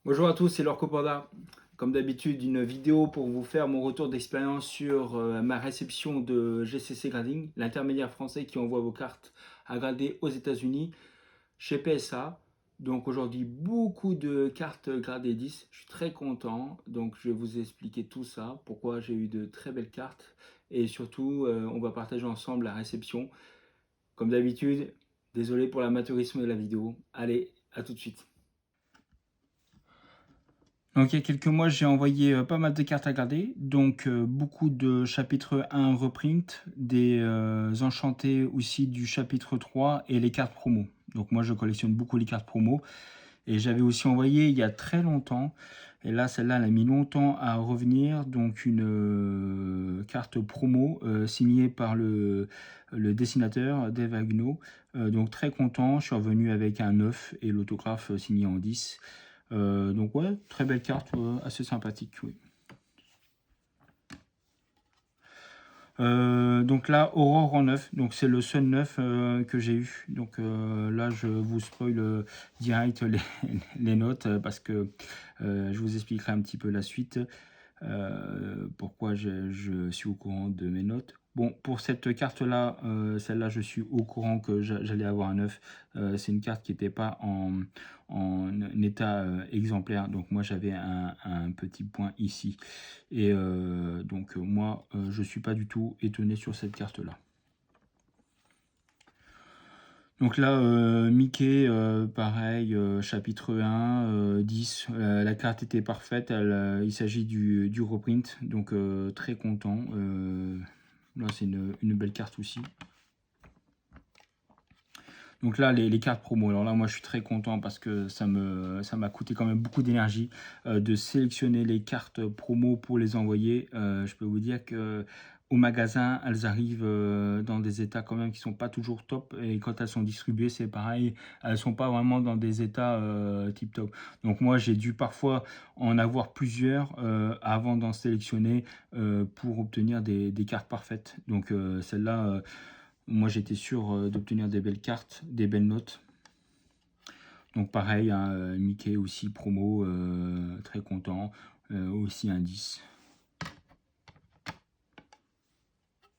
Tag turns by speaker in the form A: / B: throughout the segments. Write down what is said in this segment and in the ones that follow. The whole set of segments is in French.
A: Bonjour à tous, c'est Laure Copanda. Comme d'habitude, une vidéo pour vous faire mon retour d'expérience sur ma réception de GCC Grading, l'intermédiaire français qui envoie vos cartes à grader aux États-Unis chez PSA. Donc aujourd'hui, beaucoup de cartes gradées 10. Je suis très content. Donc je vais vous expliquer tout ça, pourquoi j'ai eu de très belles cartes. Et surtout, on va partager ensemble la réception. Comme d'habitude, désolé pour l'amateurisme de la vidéo. Allez, à tout de suite. Donc il y a quelques mois, j'ai envoyé pas mal de cartes à garder, donc beaucoup de chapitre 1 reprint, des enchantés aussi du chapitre 3 et les cartes promo. Donc moi je collectionne beaucoup les cartes promo et j'avais aussi envoyé il y a très longtemps, et là celle-là elle a mis longtemps à revenir, donc une carte promo signée par le dessinateur Dave Agnew. Donc très content, je suis revenu avec un 9 et l'autographe signé en 10. Donc ouais, très belle carte, assez sympathique, oui. Donc là, Aurore en 9, donc c'est le seul 9 que j'ai eu. Donc là, je vous spoil direct les notes parce que je vous expliquerai un petit peu la suite. Pourquoi je suis au courant de mes notes. Bon, pour cette carte-là, celle-là, je suis au courant que j'allais avoir un 9. C'est une carte qui n'était pas en état exemplaire. Donc moi, j'avais un petit point ici. Et donc moi, je ne suis pas du tout étonné sur cette carte-là. Donc là, Mickey, pareil, chapitre 1, 10, la carte était parfaite, il s'agit du reprint, donc très content. Là, c'est une belle carte aussi. Donc là, les cartes promo, alors là, moi, je suis très content parce que ça m'a coûté quand même beaucoup d'énergie de sélectionner les cartes promo pour les envoyer. Je peux vous dire que au magasin, elles arrivent dans des états quand même qui sont pas toujours top. Et quand elles sont distribuées, c'est pareil, elles sont pas vraiment dans des états tip top. Donc moi, j'ai dû parfois en avoir plusieurs avant d'en sélectionner pour obtenir des cartes parfaites. Donc celle-là, moi, j'étais sûr d'obtenir des belles cartes, des belles notes. Donc pareil, hein, Mickey aussi promo, très content. Aussi un 10.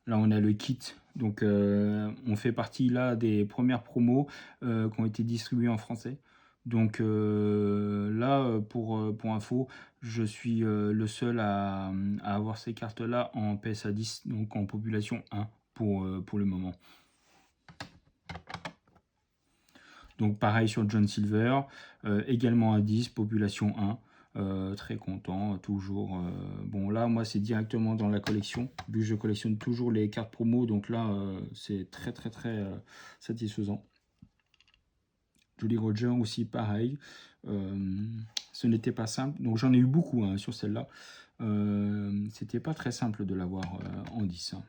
A: Là, on a le kit. Donc on fait partie là des premières promos qui ont été distribuées en français. Donc là, pour info, je suis le seul à avoir ces cartes-là en PSA 10, donc en population 1 pour le moment. Donc pareil sur John Silver, également à 10, population 1. Très content, toujours. Bon là, moi c'est directement dans la collection, vu que je collectionne toujours les cartes promo, donc là c'est très satisfaisant. Jolly Roger aussi pareil. Ce n'était pas simple, donc j'en ai eu beaucoup hein, sur celle-là. C'était pas très simple de l'avoir en 10. Hein.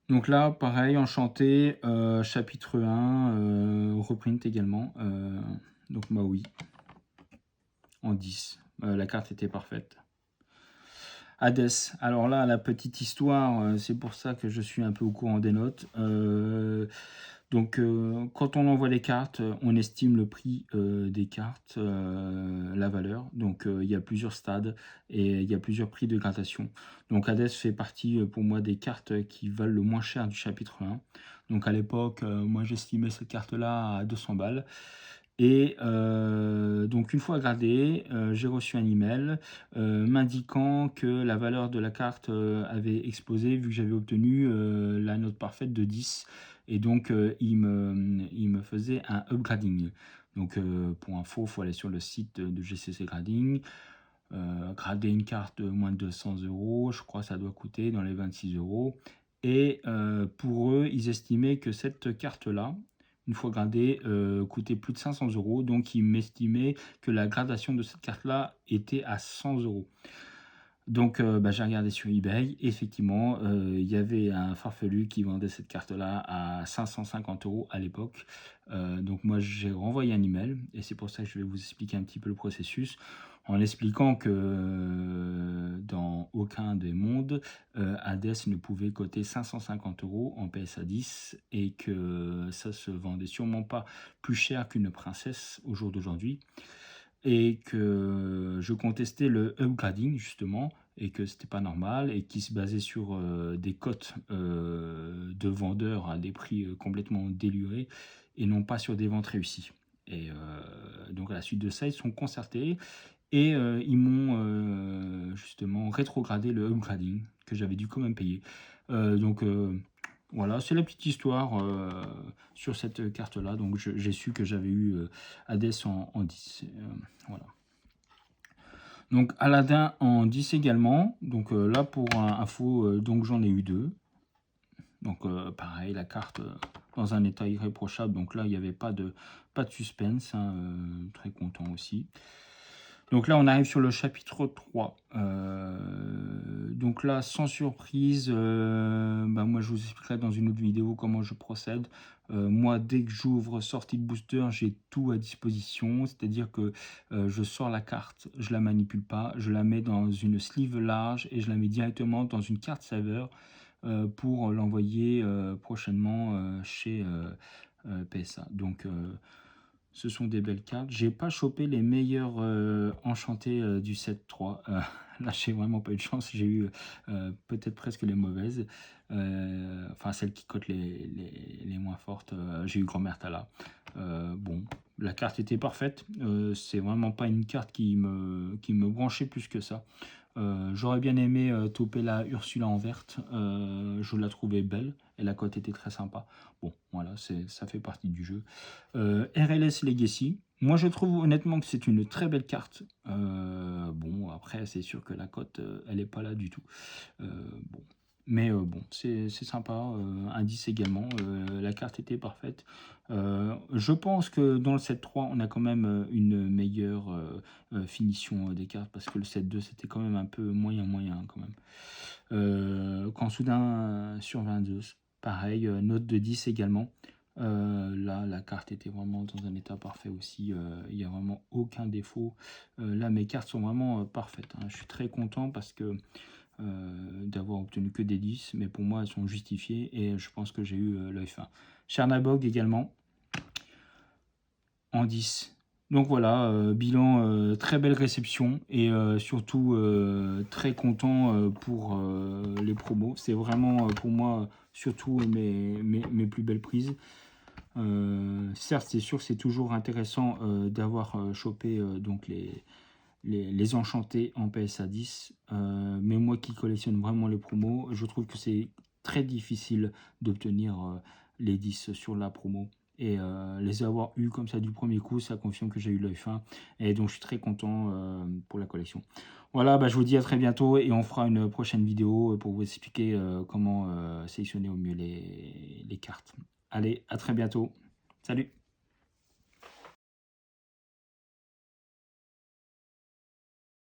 A: Donc là, pareil, enchanté, chapitre 1, reprint également. Donc Maui, en 10. La carte était parfaite. Hades, alors là, la petite histoire, c'est pour ça que je suis un peu au courant des notes. Donc, quand on envoie les cartes, on estime le prix des cartes, la valeur. Donc, il y a plusieurs stades et il y a plusieurs prix de gradation. Donc, Hades fait partie pour moi des cartes qui valent le moins cher du chapitre 1. Donc, à l'époque, moi j'estimais cette carte-là à 200 balles. Et donc une fois gradé, j'ai reçu un email m'indiquant que la valeur de la carte avait explosé vu que j'avais obtenu la note parfaite de 10. Et donc il me faisait un upgrading. Donc pour info, il faut aller sur le site de GCC Grading. Grader une carte de moins de 200 €, je crois que ça doit coûter dans les 26 €. Et pour eux, ils estimaient que cette carte-là, une fois gradée, coûtait plus de 500 €. Donc, ils m'estimaient que la gradation de cette carte-là était à 100 €. Donc j'ai regardé sur eBay, effectivement, il y avait un farfelu qui vendait cette carte-là à 550 € à l'époque. Donc moi j'ai renvoyé un email et c'est pour ça que je vais vous expliquer un petit peu le processus, en expliquant que, dans aucun des mondes, Hades ne pouvait coter 550 € en PSA 10 et que ça se vendait sûrement pas plus cher qu'une princesse au jour d'aujourd'hui. Et que je contestais le upgrading justement et que c'était pas normal et qui se basait sur des cotes de vendeurs à des prix complètement délurés et non pas sur des ventes réussies. Et donc à la suite de ça, ils se sont concertés et ils m'ont justement rétrogradé le upgrading que j'avais dû quand même payer. Donc voilà, c'est la petite histoire sur cette carte-là. Donc j'ai su que j'avais eu Hades en 10. Voilà. Donc Aladdin en 10 également. Donc là pour info, donc j'en ai eu 2. Donc pareil, la carte dans un état irréprochable. Donc là, il n'y avait pas de suspense. Hein, très content aussi. Donc là, on arrive sur le chapitre 3. Donc là, sans surprise, moi je vous expliquerai dans une autre vidéo comment je procède. Moi, dès que j'ouvre sortie de booster, j'ai tout à disposition. C'est-à-dire que je sors la carte, je la manipule pas, je la mets dans une sleeve large et je la mets directement dans une carte saver pour l'envoyer prochainement chez PSA. Donc ce sont des belles cartes. J'ai pas chopé les meilleurs enchantés du set 3. Là, j'ai vraiment pas eu de chance. J'ai eu peut-être presque les mauvaises. Enfin, celles qui cotent les moins fortes. J'ai eu Grand-Mère Tala. Bon, la carte était parfaite. C'est vraiment pas une carte qui me branchait plus que ça. J'aurais bien aimé toper la Ursula en verte. Je la trouvais belle et la cote était très sympa. Bon, voilà, ça fait partie du jeu. RLS Legacy. Moi, je trouve honnêtement que c'est une très belle carte. Bon, après, c'est sûr que la cote, elle n'est pas là du tout. Bon. Mais bon, c'est sympa. Indice également. La carte était parfaite. Je pense que dans le set 3, on a quand même une meilleure finition des cartes parce que le set 2, c'était quand même un peu moyen quand même. Quand soudain sur 22, pareil, note de 10 également. Là, la carte était vraiment dans un état parfait aussi. Il n'y a vraiment aucun défaut. Là, mes cartes sont vraiment parfaites. Hein. Je suis très content parce que d'avoir obtenu que des 10, mais pour moi, elles sont justifiées et je pense que j'ai eu l'œil fin. Chernabog également en 10. Donc voilà, bilan, très belle réception et surtout très content pour les promos. C'est vraiment pour moi surtout mes plus belles prises. Certes, c'est sûr que c'est toujours intéressant d'avoir chopé donc les enchantés en PSA 10, mais moi qui collectionne vraiment les promos, je trouve que c'est très difficile d'obtenir les 10 sur la promo. Et les avoir eu comme ça du premier coup, ça confirme que j'ai eu l'œil fin. Et donc je suis très content pour la collection. Voilà, je vous dis à très bientôt et on fera une prochaine vidéo pour vous expliquer comment sélectionner au mieux les cartes. Allez, à très bientôt. Salut!